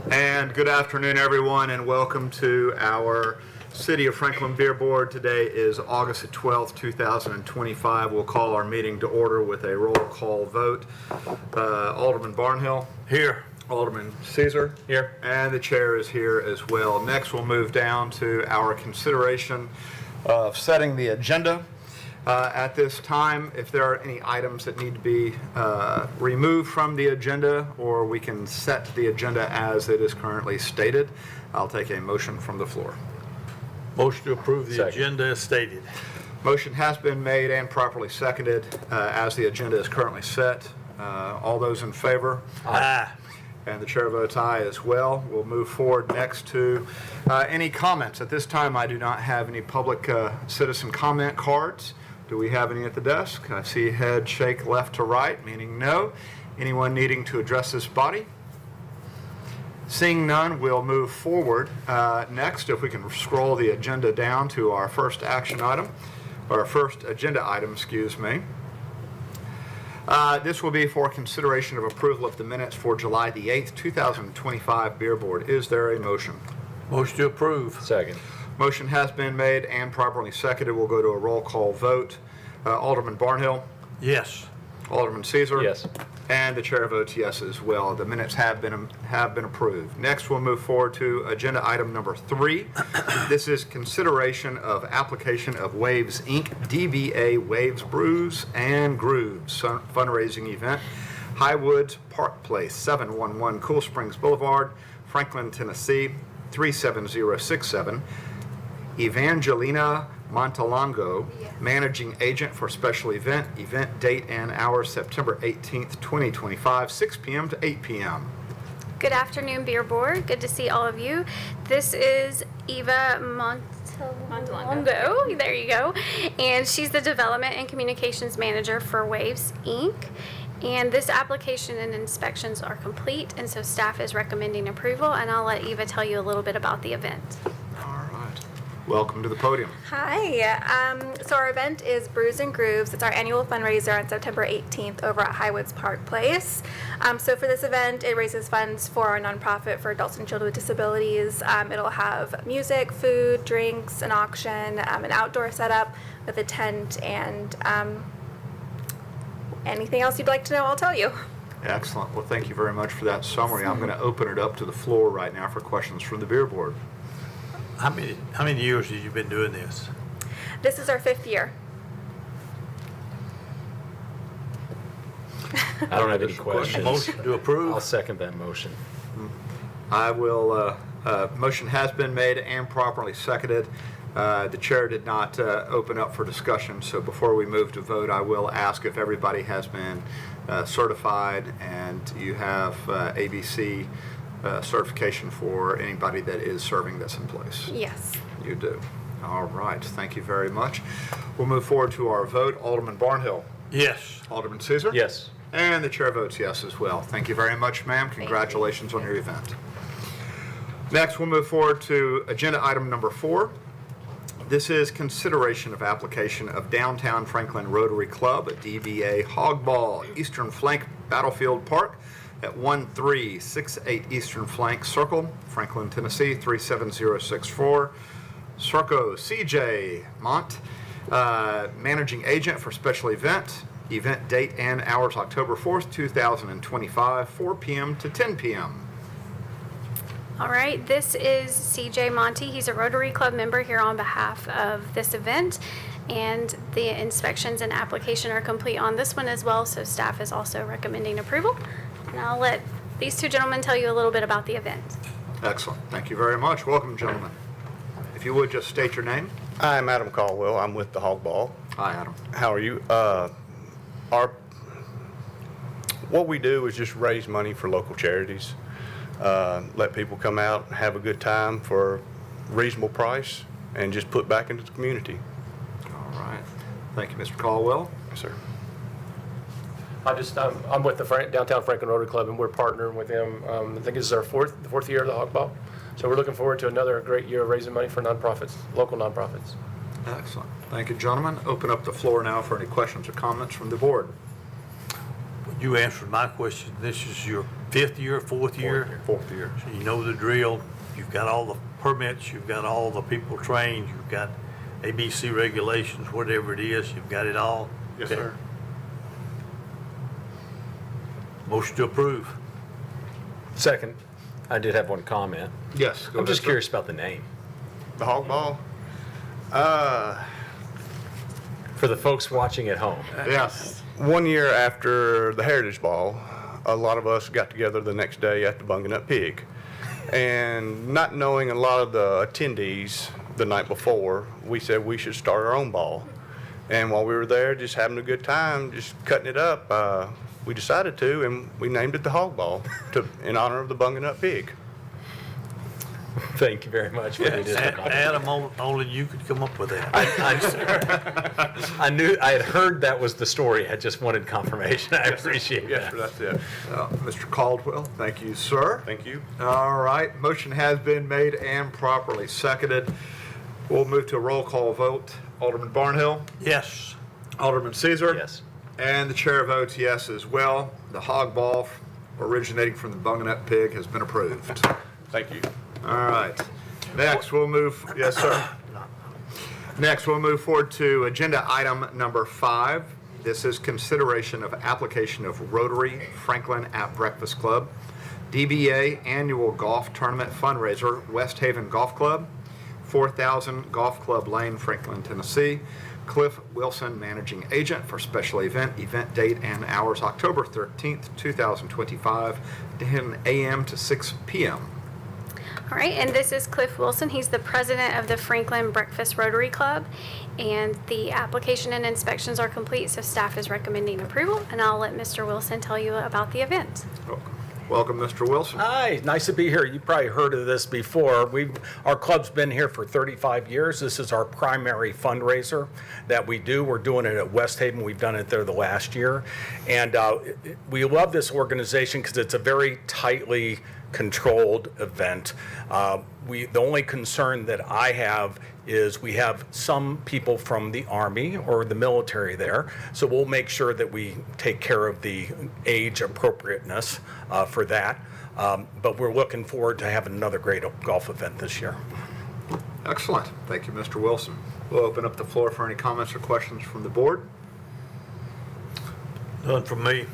And good afternoon, everyone, and welcome to our City of Franklin Beer Board. Today is August 12th, 2025. We'll call our meeting to order with a roll call vote. Alderman Barnhill. Here. Alderman Caesar. Here. And the chair is here as well. Next, we'll move down to our consideration of setting the agenda. At this time, if there are any items that need to be removed from the agenda, or we can set the agenda as it is currently stated, I'll take a motion from the floor. Motion to approve the Second. agenda as stated. Motion has been made and properly seconded as the agenda is currently set. All those in favor? Aye. And the chair votes aye as well. We'll move forward next to any comments. At this time, I do not have any public citizen comment cards. Do we have any at the desk? I see head shake left to right, meaning no. Anyone needing to address this body? Seeing none, we'll move forward. Next, if we can scroll the agenda down to our first action item, or our first agenda item, excuse me. This will be for consideration of approval of the minutes for July the 8th, 2025 Beer Board. Is there a motion? Motion to approve. Second. Motion has been made and properly seconded. We'll go to a roll call vote. Alderman Barnhill, Yes. Alderman Caesar. Yes. And the chair votes yes as well. The minutes have been approved. Next, we'll move forward to agenda item number 3. This is consideration of application of Waves Inc., DBA Waves Brews and Grooves fundraising event, Highwoods Park Place, 711 Cool Springs Boulevard, Franklin, Tennessee, 37067. Evangelina Montelongo, managing agent for special event date and hours September 18th, 2025, 6 p.m. to 8 p.m. Good afternoon, Beer Board. Good to see all of you. This is Eva Montelongo. There you go. And she's the Development and Communications Manager for Waves Inc. And this application and inspections are complete, and so staff is recommending approval, and I'll let Eva tell you a little bit about the event. Welcome to the podium. Hi. So our event is Brews and Grooves. It's our annual fundraiser on September 18th over at Highwoods Park Place. So for this event, it raises funds for our nonprofit for adults and children with disabilities. It'll have music, food, drinks, an auction, an outdoor setup with a tent, and anything else you'd like to know, I'll tell you. Excellent. Well, thank you very much for that summary. I'm going to open it up to the floor right now for questions from the Beer Board. How many years have you been doing this? This is our 5th year. I don't have any questions. Motion to approve. I'll second that motion. I will, motion has been made and properly seconded. The chair did not open up for discussion, so before we move to vote, I will ask if everybody has been certified and you have ABC certification for anybody that is serving that's in place. Yes. You do. All right. Thank you very much. We'll move forward to our vote. Alderman Barnhill. Yes. Alderman Caesar. Yes. And the chair votes yes as well. Thank you very much, ma'am. Congratulations on your event. Next, we'll move forward to agenda item number 4. This is consideration of application of Downtown Franklin Rotary Club, a DBA Hogball, Eastern Flank Battlefield Park at 1368 Eastern Flank Circle, Franklin, Tennessee, 37064. Circo CJ Monte, managing agent for special event date and hours October 4th, 2025, 4 p.m. to 10 p.m. All right, this is CJ Monte. He's a Rotary Club member here on behalf of this event, and the inspections and application are complete on this one as well, so staff is also recommending approval. And I'll let these two gentlemen tell you a little bit about the event. Excellent. Thank you very much. Welcome, gentlemen. If you would just state your name. I'm Adam Caldwell. I'm with the Hogball. Hi, Adam. How are you? What we do is just raise money for local charities. Let people come out and have a good time for a reasonable price and just put back into the community. All right. Thank you, Mr. Caldwell. Yes, sir. I'm with the Downtown Franklin Rotary Club, and we're partnering with them. I think this is our fourth year of the Hogball. So we're looking forward to another great year of raising money for nonprofits, local nonprofits. Excellent. Thank you, gentlemen. Open up the floor now for any questions or comments from the board. You answered my question. This is your fifth year, fourth year? Fourth year. So you know the drill. You've got all the permits, you've got all the people trained, you've got ABC regulations, whatever it is, you've got it all. Yes, Okay. sir. Motion to approve. Second, I did have one comment. Yes. go I'm just ahead, sir. curious about the name. The hog ball? For the folks watching at home. Yes. One year after the Heritage Ball, a lot of us got together the next day at the Bungin' Up Pig. And not knowing a lot of the attendees the night before, we said we should start our own ball. And while we were there, just having a good time, just cutting it up, we decided to, and we named it the Hog Ball in honor of the Bungin' Up Pig. Thank you very much for the additional comment. Adam, only you could come up with that. I knew, I had heard that was the story. I just wanted confirmation. I appreciate Yes, that. sir, that's it. Mr. Caldwell, thank you, sir. Thank you. All right, motion has been made and properly seconded. We'll move to a roll call vote. Alderman Barnhill, Yes. Alderman Caesar. Yes. And the chair votes yes as well. The hog ball originating from the Bungin' Up Pig has been approved. Thank you. All right. Next, we'll move, yes, sir. Next, we'll move forward to agenda item number 5. This is consideration of application of Rotary Franklin at Breakfast Club, DBA Annual Golf Tournament Fundraiser, Westhaven Golf Club, 4000 Golf Club Lane, Franklin, Tennessee. Cliff Wilson, managing agent for special event date and hours October 13th, 2025, 10 a.m. to 6 p.m. All right, and this is Cliff Wilson. He's the president of the Franklin Breakfast Rotary Club, and the application and inspections are complete, so staff is recommending approval, and I'll let Mr. Wilson tell you about the event. Welcome, Mr. Wilson. Hi, nice to be here. You probably heard of this before. Our club's been here for 35 years. This is our primary fundraiser that we do. We're doing it at Westhaven. We've done it there the last year. And we love this organization because it's a very tightly controlled event. The only concern that I have is we have some people from the Army or the military there, so we'll make sure that we take care of the age appropriateness for that. But we're looking forward to having another great golf event this year. Excellent. Thank you, Mr. Wilson. We'll open up the floor for any comments or questions from the board. None from me.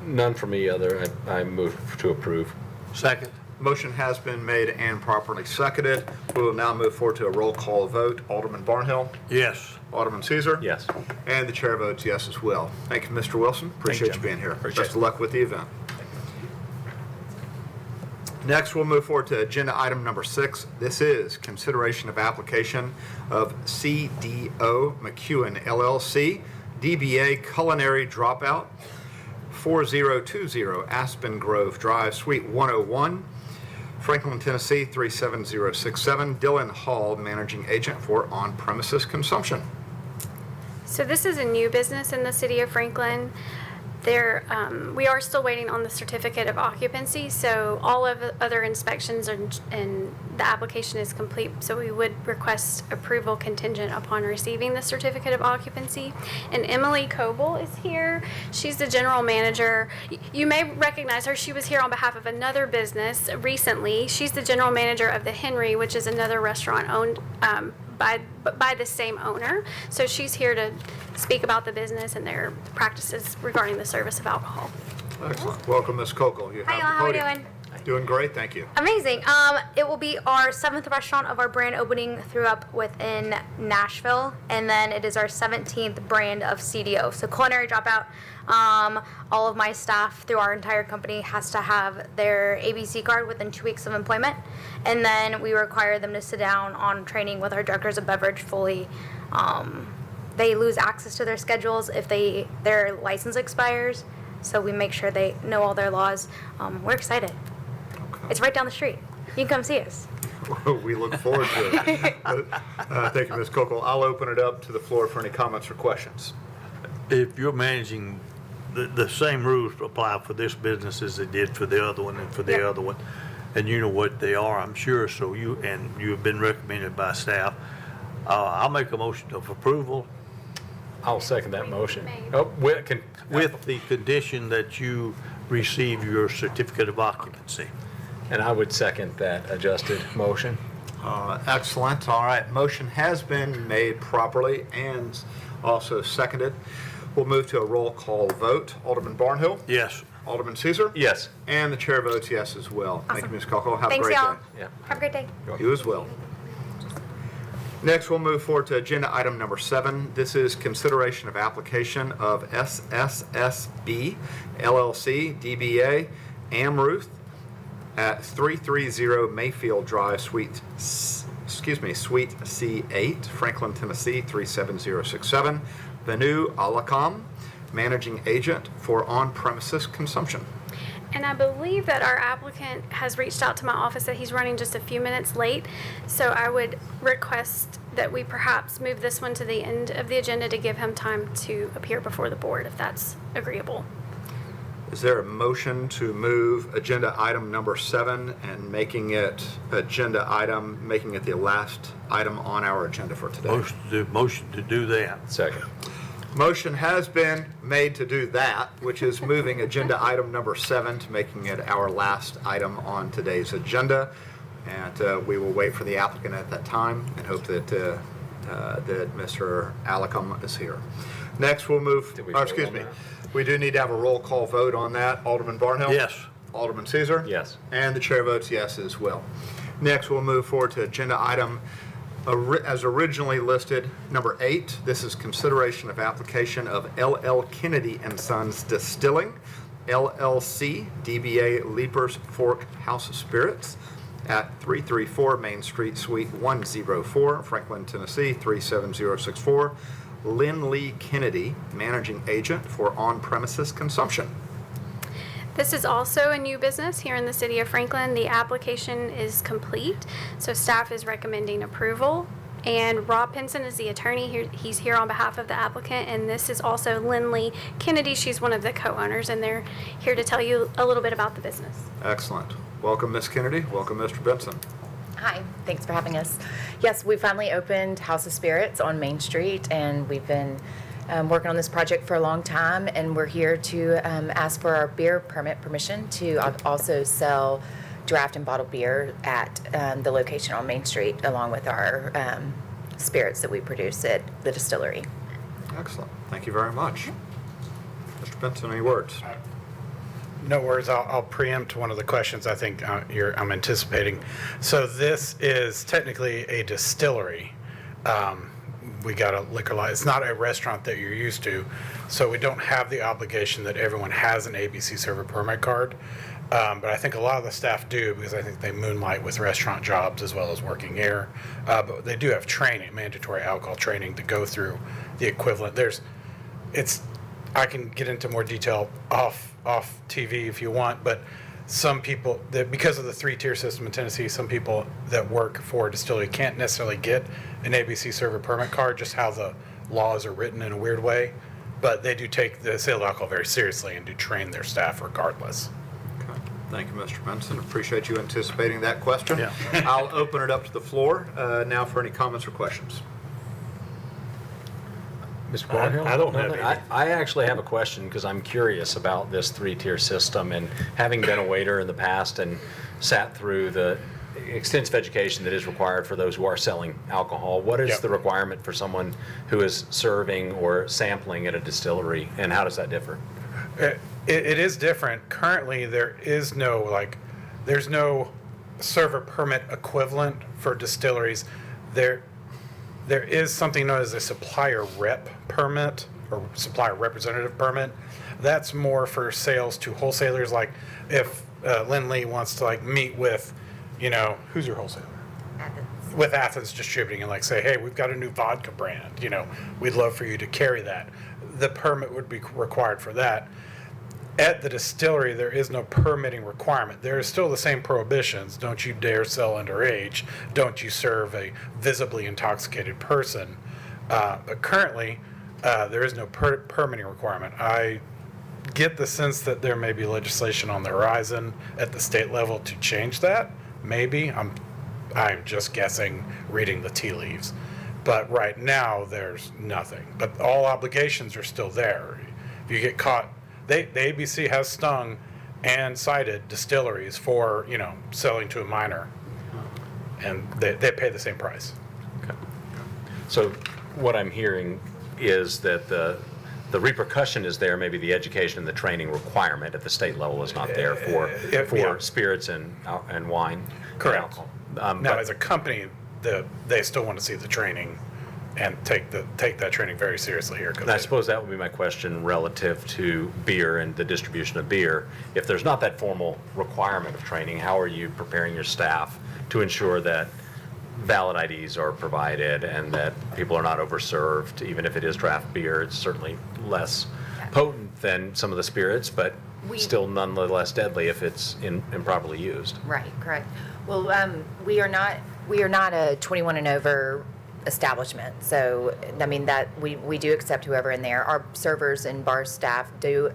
None for me other. I move to approve. Second. Motion has been made and properly seconded. We will now move forward to a roll call vote. Alderman Barnhill, Yes. Alderman Caesar. Yes. And the chair votes yes as well. Thank you, Mr. Wilson. Appreciate you Jim. being here. Appreciate Best it. of luck with the event. Next, we'll move forward to agenda item number 6. This is consideration of application of CDO McEwen LLC, DBA Culinary Dropout, 4020 Aspen Grove Drive, Suite 101, Franklin, Tennessee 37067. Dylan Hall, managing agent for on-premises consumption. So this is a new business in the city of Franklin. We are still waiting on the certificate of occupancy, so all of the other inspections and the application is complete, so we would request approval contingent upon receiving the certificate of occupancy. And Emily Coble is here. She's the general manager. You may recognize her. She was here on behalf of another business recently. She's the general manager of the Henry, which is another restaurant owned by the same owner. So she's here to speak about the business and their practices regarding the service of alcohol. Excellent. Welcome, Ms. Cokel. You Hi, have y'all. the How we podium. doing? Doing great, thank you. Amazing. It will be our 7th restaurant of our brand opening within Nashville, and then it is our 17th brand of CDO. So Culinary Dropout. All of my staff through our entire company has to have their ABC card within 2 weeks of employment, and then we require them to sit down on training with our directors of beverage fully. They lose access to their schedules if their license expires, so we make sure they know all their laws. We're excited. It's right down the street. You can come see us. We look forward to it. Thank you, Ms. Cokel. I'll open it up to the floor for any comments or questions. If you're managing, the same rules apply for this business as they did for the other one and for the Yep. other one. And you know what they are, I'm sure, so you have been recommended by staff. I'll make a motion of approval. I'll second that motion. Made. Oh, With the condition that you receive your certificate of occupancy. and I would second that adjusted motion. Excellent. All right. Motion has been made properly and also seconded. We'll move to a roll call vote. Alderman Barnhill? Yes. Alderman Caesar? Yes. And the chair votes yes as well. Thank you, Ms. Cockle. Have a Thanks, great y'all. day. Yeah. Have a great day. You as well. Next, we'll move forward to agenda item number 7. This is consideration of application of SSSB LLC DBA Amruth at 330 Mayfield Drive, Suite C8, Franklin, Tennessee 37067. Venu Alacom, managing agent for on-premises consumption. And I believe that our applicant has reached out to my office that he's running just a few minutes late. So I would request that we perhaps move this one to the end of the agenda to give him time to appear before the board, if that's agreeable. Is there a motion to move agenda item number 7 and making it the last item on our agenda for today? Motion to do that. Second. Motion has been made to do that, which is moving agenda item number 7 to making it our last item on today's agenda. And we will wait for the applicant at that time and hope that Mr. Alacom is here. Next, we'll move, Did we oh, vote excuse on me. that? We do need to have a roll call vote on that. Alderman Barnhill? Yes. Alderman Caesar? Yes. And the chair votes yes as well. Next, we'll move forward to agenda item as originally listed, number 8. This is consideration of application of LL Kennedy and Sons Distilling, LLC, DBA Leapers Fork House of Spirits at 334 Main Street, Suite 104, Franklin, Tennessee 37064. Lynn Lee Kennedy, managing agent for on-premises consumption. This is also a new business here in the city of Franklin. The application is complete, so staff is recommending approval. And Rob Pinson is the attorney here. He's here on behalf of the applicant, and this is also Lynn Kennedy. She's one of the co-owners, and they're here to tell you a little bit about the business. Excellent. Welcome, Ms. Kennedy. Welcome, Mr. Benson. Hi, thanks for having us. Yes, we finally opened House of Spirits on Main Street, and we've been working on this project for a long time, and we're here to ask for our beer permit permission to also sell draft and bottled beer at the location on Main Street, along with our spirits that we produce at the distillery. Excellent. Thank you very much. Mr. Benson, any words? No worries. I'll preempt one of the questions I think I'm anticipating. So this is technically a distillery. We got a liquor license. It's not a restaurant that you're used to, so we don't have the obligation that everyone has an ABC server permit card. But I think a lot of the staff do, because I think they moonlight with restaurant jobs as well as working here. But they do have training, mandatory alcohol training to go through the equivalent. I can get into more detail off TV if you want, but some people, because of the 3-tier system in Tennessee, some people that work for a distillery can't necessarily get an ABC server permit card, just how the laws are written in a weird way. But they do take the sale of alcohol very seriously and do train their staff regardless. Okay. Thank you, Mr. Benson. Appreciate you anticipating that question. Yeah. I'll open it up to the floor now for any comments or questions. Mr. Barnhill? I don't have any. I actually have a question because I'm curious about this 3-tier system, and having been a waiter in the past and sat through the extensive education that is required for those who are selling alcohol, what is Yep. the requirement for someone who is serving or sampling at a distillery, and how does that differ? It is different. Currently, there's no server permit equivalent for distilleries. There is something known as a supplier rep permit or supplier representative permit. That's more for sales to wholesalers. Like if Lynn Lee wants to meet with, who's your wholesaler? Athens. With Athens Distributing and say, hey, we've got a new vodka brand. We'd love for you to carry that. The permit would be required for that. At the distillery, there is no permitting requirement. There is still the same prohibitions. Don't you dare sell underage. Don't you serve a visibly intoxicated person. But currently, there is no permitting requirement. I get the sense that there may be legislation on the horizon at the state level to change that. Maybe. I'm just guessing, reading the tea leaves. But right now, there's nothing. But all obligations are still there. If you get caught, the ABC has stung and cited distilleries for, selling to a minor. And they pay the same price. So what I'm hearing is that the repercussion is there, maybe the education and the training requirement at the state level is not there for Yeah. spirits and wine. and Correct. alcohol. Now, But- as a company, they still want to see the training and take that training very seriously here. 'Cause And I suppose that would be my question relative to beer and the distribution of beer. If there's not that formal requirement of training, how are you preparing your staff to ensure that valid IDs are provided and that people are not overserved? Even if it is draft beer, it's certainly less potent than some of the spirits, but still nonetheless deadly if it's improperly used. Right, correct. Well, we are not a 21 and over establishment. So, I mean, that we do accept whoever in there. Our servers and bar staff do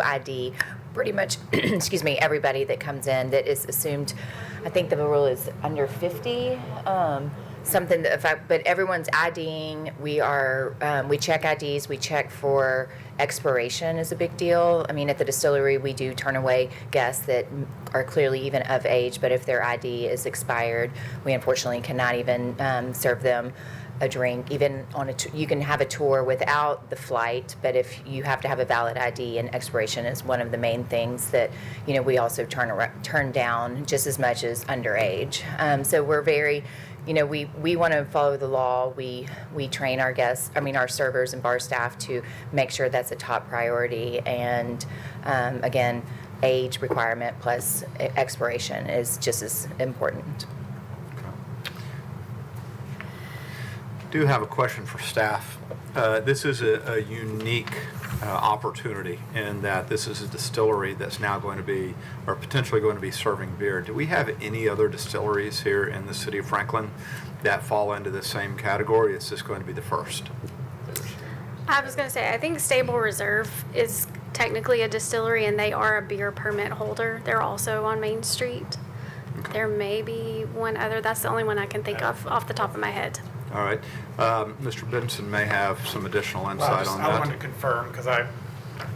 ID pretty much, excuse me, everybody that comes in that is assumed. I think the rule is under 50. Something that, but everyone's IDing. We check IDs. We check for expiration is a big deal. I mean, at the distillery, we do turn away guests that are clearly even of age, but if their ID is expired, we unfortunately cannot even serve them a drink. Even on you can have a tour without the flight, but if you have to have a valid ID, and expiration is one of the main things that we also turn down just as much as underage. So we're very. We want to follow the law. We train our guests, our servers and bar staff to make sure that's a top priority. And again, age requirement plus expiration is just as important. Do have a question for staff. This is a unique opportunity in that this is a distillery that's now going to be, or potentially going to be, serving beer. Do we have any other distilleries here in the city of Franklin that fall into the same category? Is this going to be the first? I was going to say, I think Stable Reserve is technically a distillery, and they are a beer permit holder. They're also on Main Street. There may be one other. That's the only one I can think of off the top of my head. All right. Mr. Benson may have some additional insight on I that. wanted to confirm because I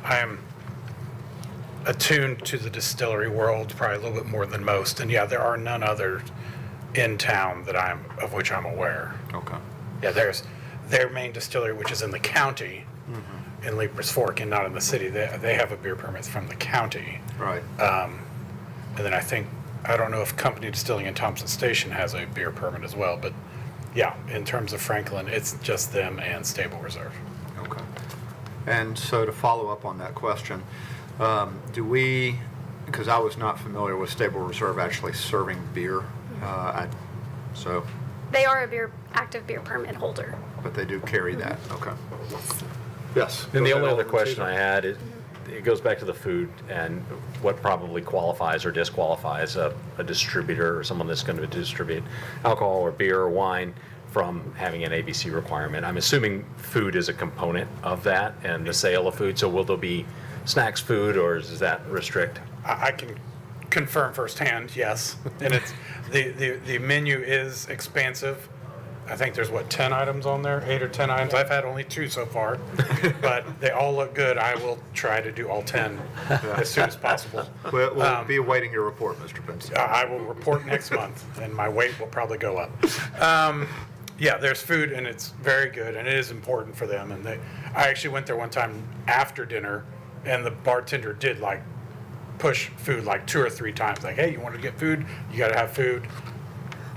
am attuned to the distillery world probably a little bit more than most, and yeah, there are none others in town of which I'm aware. Okay. Yeah, there's their main distillery, which is in the county, in Leaper's Fork, and not in the city. They have a beer permit from the county, Right. and then I don't know if Company Distilling in Thompson Station has a beer permit as well, but yeah, in terms of Franklin, it's just them and Stable Reserve. Okay. And so to follow up on that question, do we, because I was not familiar with Stable Reserve actually serving beer, so, They are a active beer permit holder. but they do carry that, okay. Yes. And the Go only ahead, other Alderman question Ciro. I had, it goes back to the food and what probably qualifies or disqualifies a distributor or someone that's going to distribute alcohol or beer or wine from having an ABC requirement. I'm assuming food is a component of that and the sale of food. So will there be snacks food, or does that restrict? I can confirm firsthand, yes. And it's the menu is expansive. I think there's 10 items on there, 8 or 10 items. I've had only 2 so far, but they all look good. I will try to do all 10 as soon as possible. We'll be awaiting your report, Mr. Benson. I will report next month, and my weight will probably go up. Yeah, there's food, and it's very good, and it is important for them. And I actually went there one time after dinner, and the bartender did push food 2 or 3 times. Hey, you want to get food? You got to have food.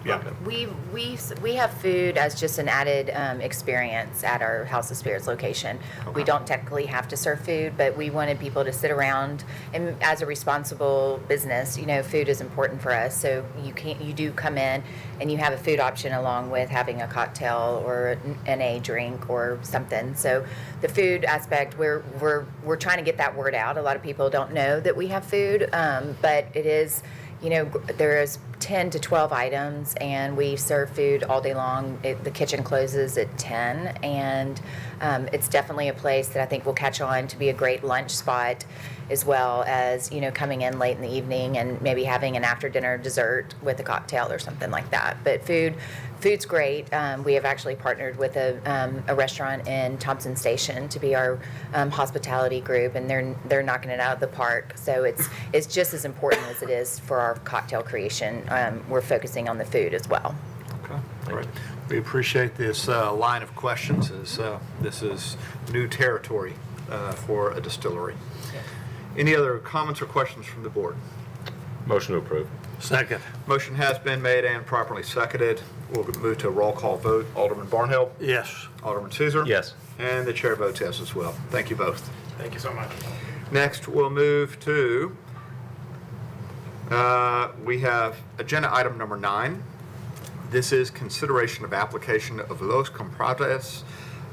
Yeah. We have food as just an added experience at our House of Spirits location. We don't technically have to serve food, but we wanted people to sit around, and as a responsible business, food is important for us. So you do come in and you have a food option along with having a cocktail or an A drink or something. So the food aspect, we're trying to get that word out. A lot of people don't know that we have food, but it is. There is 10 to 12 items, and we serve food all day long. The kitchen closes at 10, and it's definitely a place that I think will catch on to be a great lunch spot, as well as, coming in late in the evening and maybe having an after-dinner dessert with a cocktail or something like that. But food Food's great. We have actually partnered with a restaurant in Thompson Station to be our hospitality group, and they're knocking it out of the park. So it's just as important as it is for our cocktail creation. We're focusing on the food as well. Okay, great. We appreciate this line of questions, as this is new territory for a distillery. Any other comments or questions from the board? Motion to approve. Second. Motion has been made and properly seconded. We'll move to a roll call vote. Alderman Barnhill? Yes. Alderman Caesar? Yes. And the chair votes yes as well. Thank you both. Thank you so much. Next, we'll move to, we have agenda item number 9. This is consideration of application of Los Compadres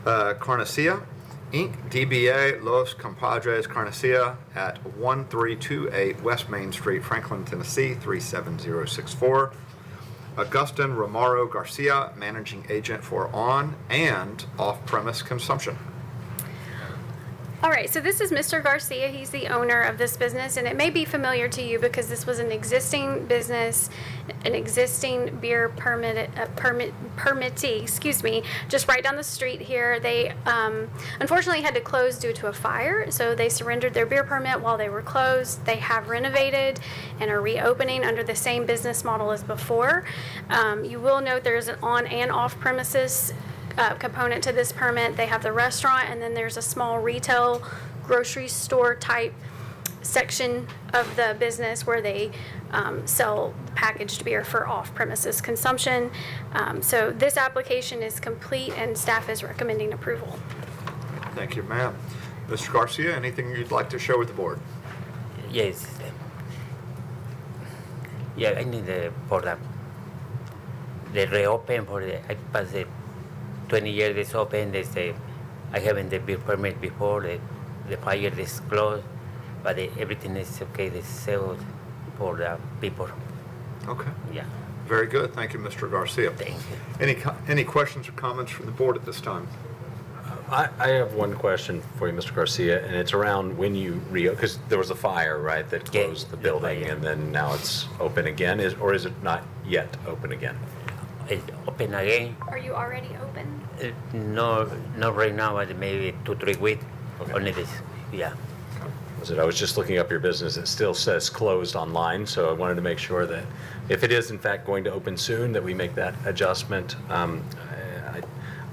Carnicia, Inc., DBA Los Compadres Carnicia at 1328 West Main Street, Franklin, Tennessee 37064. Augustin Romero Garcia, managing agent for on and off-premise consumption. All right, so this is Mr. Garcia. He's the owner of this business, and it may be familiar to you because this was an existing business, an existing beer permittee, just right down the street here. They unfortunately had to close due to a fire, so they surrendered their beer permit while they were closed. They have renovated and are reopening under the same business model as before. You will note there's an on and off premises component to this permit. They have the restaurant, and then there's a small retail grocery store type section of the business where they sell packaged beer for off-premises consumption. So this application is complete, and staff is recommending approval. Thank you, ma'am. Mr. Garcia, anything you'd like to share with the board? Yes. Yeah, I need for the reopen for the I passed 20 years this open. I haven't the beer permit before. The fire is closed, but everything is okay. They sell for the people. Okay. Yeah. Very good. Thank you, Mr. Garcia. Thank you. Any questions or comments from the board at this time? I have one question for you, Mr. Garcia, and it's around when you because there was a fire, right, that Yeah, closed the the building, fire. and then now it's open again, or is it not yet open again? It's open again. Are you already open? No, not right now, but maybe 2-3 weeks. Okay. Only this. Yeah. I was just looking up your business. It still says closed online, so I wanted to make sure that if it is in fact going to open soon, that we make that adjustment.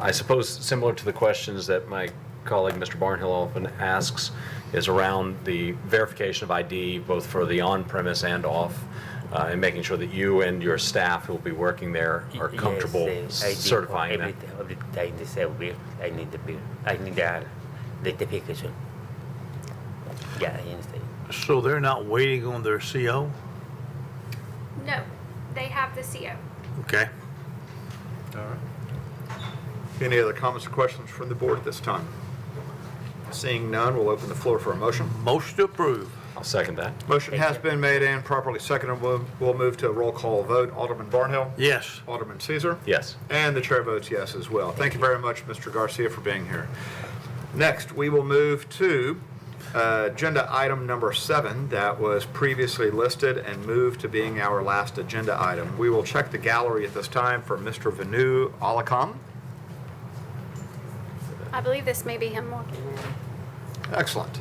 I suppose similar to the questions that my colleague, Mr. Barnhill, often asks, is around the verification of ID, both for the on-premise and off, and making sure that you and your staff who will be working there are comfortable Yes, I certifying that. every time they sell beer, I need the beer. I need the identification. Yeah, I understand. So they're not waiting on their CO? No, they have the CO. Okay. All right. Any other comments or questions from the board at this time? Seeing none, we'll open the floor for a motion. Motion to approve. I'll second that. Motion has been made and properly seconded. We'll move to a roll call vote. Alderman Barnhill? Yes. Alderman Caesar? Yes. And the chair votes yes as well. Thank you very much, Mr. Garcia, for being here. Next, we will move to agenda item number 7 that was previously listed and moved to being our last agenda item. We will check the gallery at this time for Mr. Venu Alakam. I believe this may be him walking in. Excellent.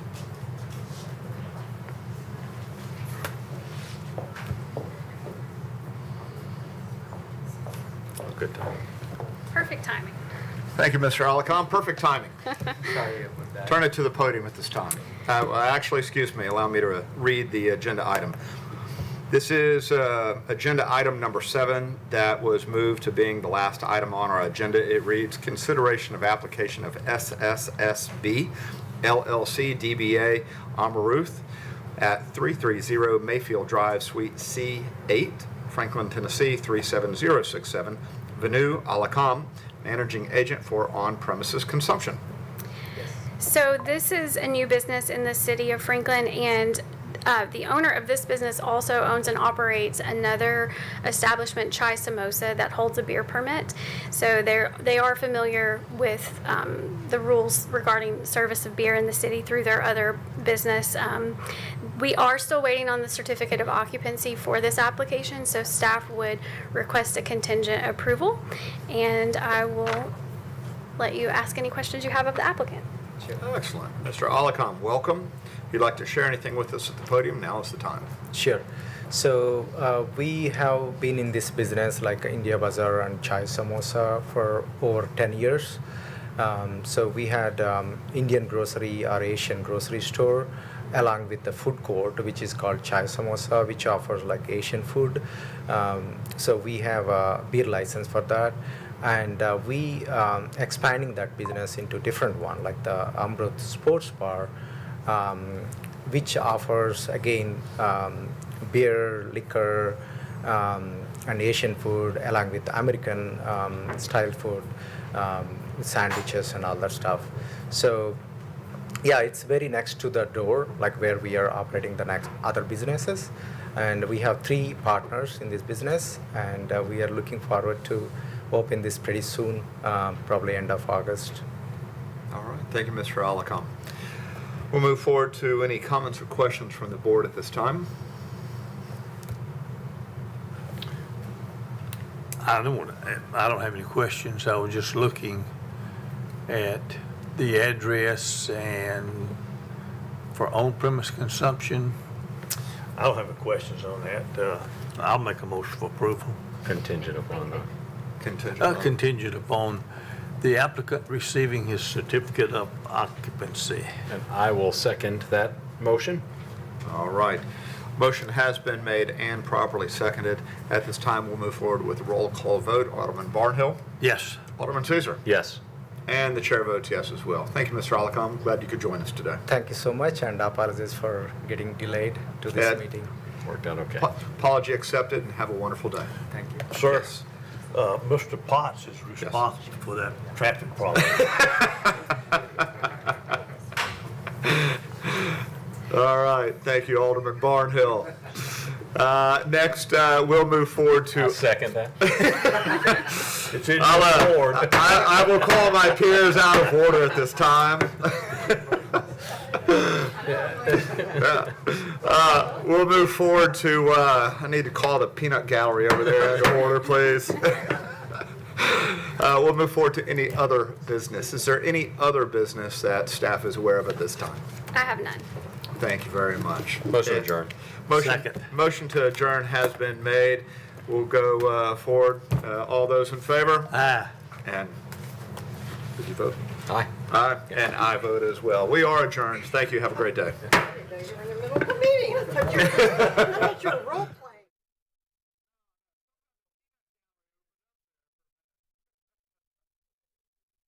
Good time. Perfect timing. Thank you, Mr. Alakam. Perfect timing. Turn it to the podium at this time. Actually, excuse me, allow me to read the agenda item. This is agenda item number 7 that was moved to being the last item on our agenda. It reads, consideration of application of SSSB LLC DBA Amaruth at 330 Mayfield Drive, Suite C8, Franklin, Tennessee 37067. Venu Alakam, managing agent for on-premises consumption. So this is a new business in the city of Franklin, and The owner of this business also owns and operates another establishment, Chai Samosa, that holds a beer permit. So they are familiar with the rules regarding service of beer in the city through their other business. We are still waiting on the certificate of occupancy for this application, so staff would request a contingent approval, and I will let you ask any questions you have of the applicant. Excellent. Mr. Alikam, welcome. If you'd like to share anything with us at the podium, now is the time. Sure. So we have been in this business like India Bazaar and Chai Samosa for over 10 years. So we had Indian grocery or Asian grocery store along with the food court, which is called Chai Samosa, which offers like Asian food. So we have a beer license for that. And we expanding that business into different one, like the Amrut Sports Bar, which offers again beer, liquor, and Asian food, along with American style food, sandwiches and all that stuff. So yeah, it's very next to the door, like where we are operating the next other businesses. And we have 3 partners in this business, and we are looking forward to open this pretty soon, probably end of August. All right. Thank you, Mr. Alikam. We'll move forward to any comments or questions from the board at this time. I don't have any questions. I was just looking at the address and for on-premise consumption. I don't have any questions on that. I'll make a motion for approval. Contingent upon the Contingent upon the applicant receiving his certificate of occupancy. And I will second that motion. All right. Motion has been made and properly seconded. At this time, we'll move forward with a roll call vote. Alderman Barnhill. Yes. Alderman Caesar. Yes. And the chair votes yes as well. Thank you, Mr. Alikam. Glad you could join us today. Thank you so much, and apologies for getting delayed to this Ed. meeting. Worked out okay. Apology accepted, and have a wonderful day. Thank you. Sir, Yes. Mr. Potts is responsible for that traffic problem. All right. Thank you, Alderman Barnhill. Next, we'll move forward to. I'll second that. It's in I'll, your board. I will call my peers out of order at this time. We'll move forward to, I need to call the peanut gallery over there out of order, please. We'll move forward to any other business. Is there any other business that staff is aware of at this time? I have none. Thank you very much. Motion adjourned. Second. Motion to adjourn has been made. We'll go forward. All those in favor? Ah. And did you vote? Aye. Aye. And I vote as well. We are adjourned. Thank you. Have a great day. You're in the middle of the meeting. I thought you were role playing.